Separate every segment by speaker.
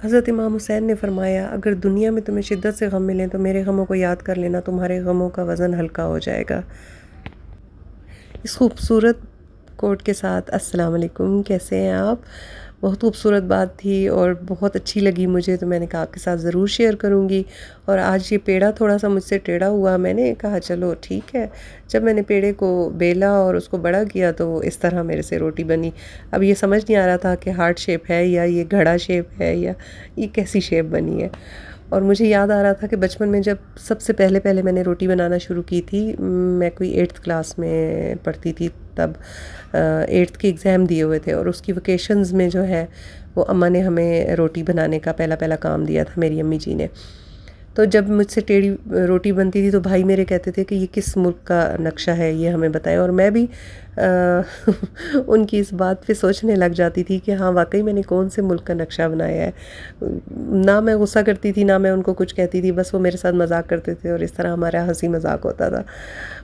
Speaker 1: हज़रत इमाम हुसैन ने फ़रमाया, अगर दुनिया में तुम्हें शिद्दत से गम मिलें तो मेरे गमों को याद कर लेना, तुम्हारे गमों का वज़न हल्का हो जाएगा। इस खूबसूरत कोट के साथ अस्सलाम वालेकुम, कैसे हैं आप? बहुत खूबसूरत बात थी और बहुत अच्छी लगी मुझे, तो मैंने कहा आपके साथ ज़रूर शेयर करूँगी। और आज ये पेड़ा थोड़ा-सा मुझसे टेढ़ा हुआ, मैंने कहा चलो ठीक है। जब मैंने पेड़े को बेला और उसको बड़ा किया तो इस तरह मेरे से रोटी बनी। अब ये समझ नहीं आ रहा था कि हार्ट शेप है या ये घड़ा शेप है या ये कैसी शेप बनी है। और मुझे याद आ रहा था कि बचपन में जब सबसे पहले मैंने रोटी बनाना शुरू की थी, मैं कोई 8th क्लास में पढ़ती थी तब। 8th के एग्ज़ाम दिए हुए थे और उसकी वेकेशंस में जो है वो अम्मा ने हमें रोटी बनाने का पहला काम दिया था, मेरी अम्मी जी ने। तो जब मुझसे टेढ़ी रोटी बनती थी तो भाई मेरे कहते थे कि ये किस मुल्क का नक्शा है, ये हमें बताएं। और मैं भी उनकी इस बात पे सोचने लग जाती थी कि हाँ वाकई मैंने कौन से मुल्क का नक्शा बनाया है। ना मैं गुस्सा करती थी ना मैं उनको कुछ कहती थी, बस वो मेरे साथ मजाक करते थे और इस तरह हमारा हंसी मजाक होता था।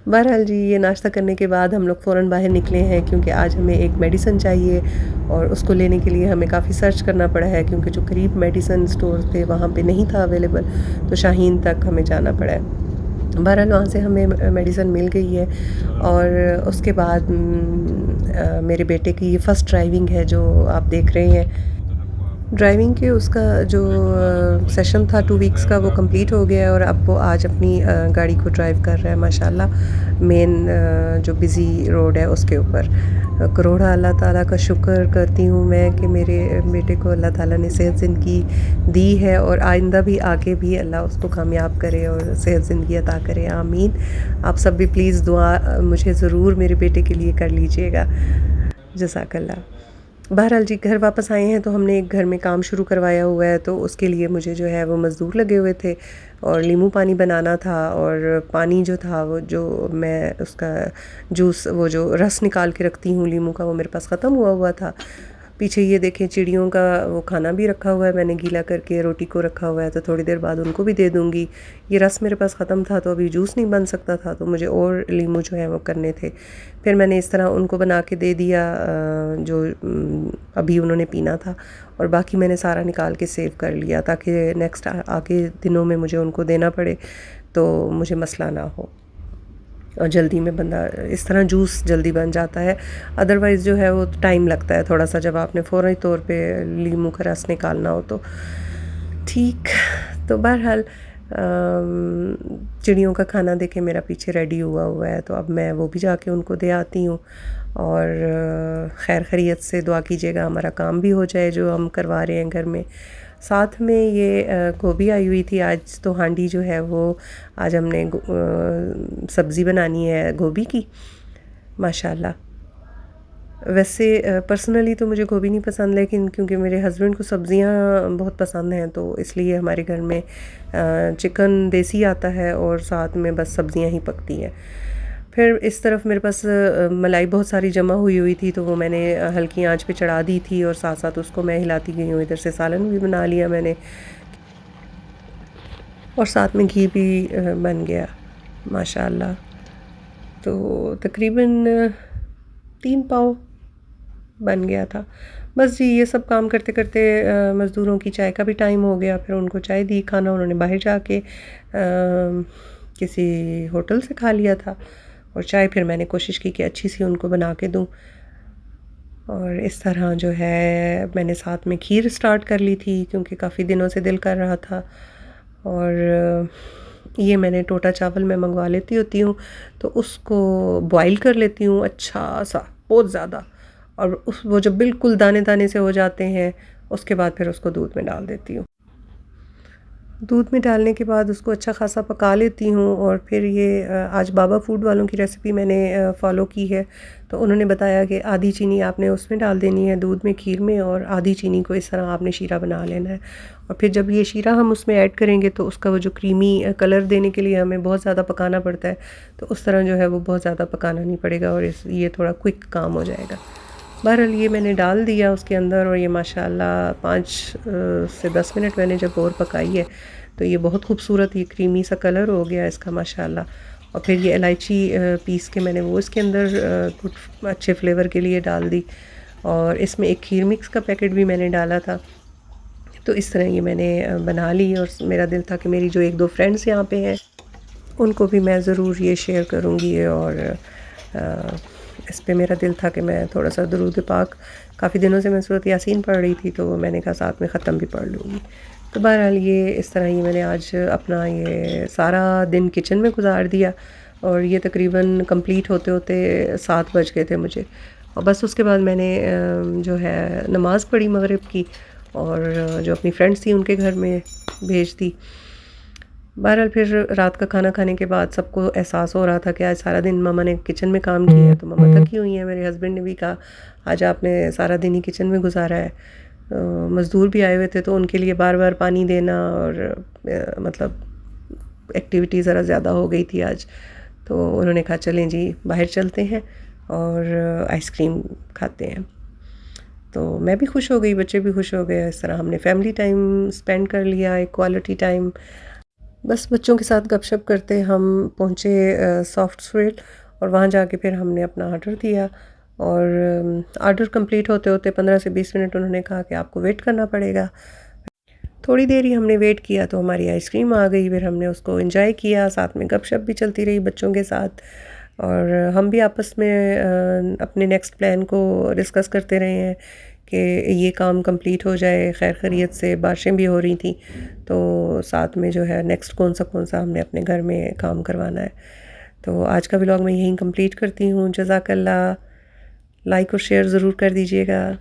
Speaker 1: बहरहाल जी, ये नाश्ता करने के बाद हम लोग फ़ौरन बाहर निकले हैं क्योंकि आज हमें एक मेडिसिन चाहिए और उसको लेने के लिए हमें काफ़ी सर्च करना पड़ा है क्योंकि जो करीब मेडिसिन स्टोर थे वहाँ पे नहीं था अवेलेबल, तो शाहीन तक हमें जाना पड़ा है। बहरहाल वहाँ से हमें मेडिसिन मिल गई है। और उसके बाद मेरे बेटे की ये फ़र्स्ट ड्राइविंग है जो आप देख रहे हैं। ड्राइविंग के उसका जो सेशन था 2 वीक्स का वो कंप्लीट हो गया है और अब वो आज अपनी गाड़ी को ड्राइव कर रहा है माशाल्लाह, मेन जो बिज़ी रोड है उसके ऊपर। करोड़ा अल्लाह ताला का शुक्र करती हूँ मैं कि मेरे बेटे को अल्लाह ताला ने सेहत ज़िंदगी दी है और आइंदा भी आगे भी अल्लाह उसको कामयाब करे और सेहत ज़िंदगी अता करे, आमीन। आप सब भी प्लीज़ दुआ मुझे ज़रूर मेरे बेटे के लिए कर लीजिएगा। जज़ाकल्लाह। बहरहाल जी, घर वापस आए हैं तो हमने एक घर में काम शुरू करवाया हुआ है, तो उसके लिए मुझे जो है वो मज़दूर लगे हुए थे और नींबू पानी बनाना था। और पानी जो था वो जो मैं उसका जूस, वो जो रस निकाल के रखती हूँ नींबू का, वो मेरे पास ख़त्म हुआ हुआ था। पीछे ये देखें चिड़ियों का वो खाना भी रखा हुआ है, मैंने गीला करके रोटी को रखा हुआ है, तो थोड़ी देर बाद उनको भी दे दूँगी। ये रस मेरे पास ख़त्म था तो अभी जूस नहीं बन सकता था, तो मुझे और नींबू जो है वो करने थे। फिर मैंने इस तरह उनको बना के दे दिया जो अभी उन्होंने पीना था, और बाकी मैंने सारा निकाल के सेव कर लिया ताकि नेक्स्ट आगे दिनों में मुझे उनको देना पड़े तो मुझे मसला ना हो। और जल्दी में बंदा इस तरह जूस जल्दी बन जाता है, अदरवाइज़ जो है वो टाइम लगता है थोड़ा सा जब आपने फ़ौरी तौर पे नींबू का रस निकालना हो तो। ठीक, तो बहरहाल चिड़ियों का खाना देखे मेरा पीछे रेडी हुआ हुआ है, तो अब मैं वो भी जाके उनको दे आती हूँ। और खैर खैरियत से दुआ कीजिएगा हमारा काम भी हो जाए जो हम करवा रहे हैं घर में। साथ में ये गोभी आई हुई थी आज, तो हांडी जो है वो आज हमने सब्ज़ी बनानी है गोभी की माशाल्लाह। वैसे पर्सनली तो मुझे गोभी नहीं पसंद, लेकिन क्योंकि मेरे हस्बैंड को सब्ज़ियाँ बहुत पसंद हैं तो इसलिए हमारे घर में चिकन देसी आता है और साथ में बस सब्ज़ियाँ ही पकती हैं। फिर इस तरफ मेरे पास मलाई बहुत सारी जमा हुई थी, तो वो मैंने हल्की आंच पे चढ़ा दी थी और साथ साथ उसको मैं हिलाती गई हूँ। इधर से सालन भी बना लिया मैंने और साथ में घी भी बन गया माशाल्लाह। तो तकरीबन 3 पाव बन गया था। बस जी, ये सब काम करते करते मज़दूरों की चाय का भी टाइम हो गया, फिर उनको चाय दी, खाना उन्होंने बाहर जाके किसी होटल से खा लिया था। और चाय फिर मैंने कोशिश की कि अच्छी सी उनको बना के दूँ। और इस तरह जो है मैंने साथ में खीर स्टार्ट कर ली थी क्योंकि काफ़ी दिनों से दिल कर रहा था। और ये मैंने टोटा चावल मैं मंगवा लेती होती हूँ, तो उसको बॉईल कर लेती हूँ अच्छा सा, बहुत ज़्यादा। और उस वो जब बिल्कुल दाने दाने से हो जाते हैं उसके बाद फिर उसको दूध में डाल देती हूँ। दूध में डालने के बाद उसको अच्छा खासा पका लेती हूँ। और फिर ये आज बाबा फूड वालों की रेसिपी मैंने फ़ॉलो की है, तो उन्होंने बताया कि आधी चीनी आपने उसमें डाल देनी है दूध में, खीर में, और आधी चीनी को इस तरह आपने शीरा बना लेना है। और फिर जब ये शीरा हम उसमें ऐड करेंगे तो उसका वो जो क्रीमी कलर देने के लिए हमें बहुत ज़्यादा पकाना पड़ता है, तो उस तरह जो है वो बहुत ज़्यादा पकाना नहीं पड़ेगा और ये थोड़ा क्विक काम हो जाएगा। बहरहाल ये मैंने डाल दिया उसके अंदर और ये माशाल्लाह 5 से 10 मिनट मैंने जब और पकाई है तो ये बहुत खूबसूरत ये क्रीमी सा कलर हो गया इसका माशाल्लाह। और फिर ये इलायची पीस के मैंने वो इसके अंदर कुछ अच्छे फ्लेवर के लिए डाल दी। और इसमें एक खीर मिक्स का पैकेट भी मैंने डाला था, तो इस तरह ये मैंने बना ली और मेरा दिल था कि मेरी जो एक दो फ्रेंड्स यहाँ पे हैं उनको भी मैं ज़रूर ये शेयर करूँगी। और इस पे मेरा दिल था कि मैं थोड़ा सा दुरूद पाक, काफ़ी दिनों से मैं सूरत यासीन पढ़ रही थी तो मैंने कहा साथ में ख़त्म भी पढ़ लूँगी। तो बहरहाल ये इस तरह ही मैंने आज अपना ये सारा दिन किचन में गुजार दिया और ये तकरीबन कंप्लीट होते होते 7 बज गए थे मुझे। और बस उसके बाद मैंने जो है नमाज़ पढ़ी मगरिब की और जो अपनी फ्रेंड्स थी उनके घर में भेज दी। बहरहाल फिर रात का खाना खाने के बाद सबको एहसास हो रहा था कि आज सारा दिन मम्मा ने किचन में काम किया है, तो मम्मा थकी हुई हैं। मेरे हस्बैंड ने भी कहा आज आपने सारा दिन ही किचन में गुजारा है। मज़दूर भी आए हुए थे तो उनके लिए बार बार पानी देना और मतलब एक्टिविटी ज़रा ज़्यादा हो गई थी आज। तो उन्होंने कहा चलें जी बाहर चलते हैं और आइसक्रीम खाते हैं। तो मैं भी खुश हो गई, बच्चे भी खुश हो गए। इस तरह हमने फैमिली टाइम स्पेंड कर लिया, एक क्वालिटी टाइम। बस बच्चों के साथ गपशप करते हम पहुँचे सॉफ्टवेयर और वहाँ जाके फिर हमने अपना ऑर्डर दिया। और ऑर्डर कंप्लीट होते होते 15 से 20 मिनट उन्होंने कहा कि आपको वेट करना पड़ेगा। थोड़ी देर ही हमने वेट किया तो हमारी आइसक्रीम आ गई। फिर हमने उसको एंजॉय किया, साथ में गपशप भी चलती रही बच्चों के साथ और हम भी आपस में अपने नेक्स्ट प्लान को डिस्कस करते रहे हैं कि ये काम कंप्लीट हो जाए खैर खैरियत से। बारिशें भी हो रही थी तो साथ में जो है नेक्स्ट कौन सा हमने अपने घर में काम करवाना है। तो आज का व्लॉग मैं यहीं कंप्लीट करती हूँ। जज़ाकल्लाह, लाइक और शेयर ज़रूर कर दीजिएगा।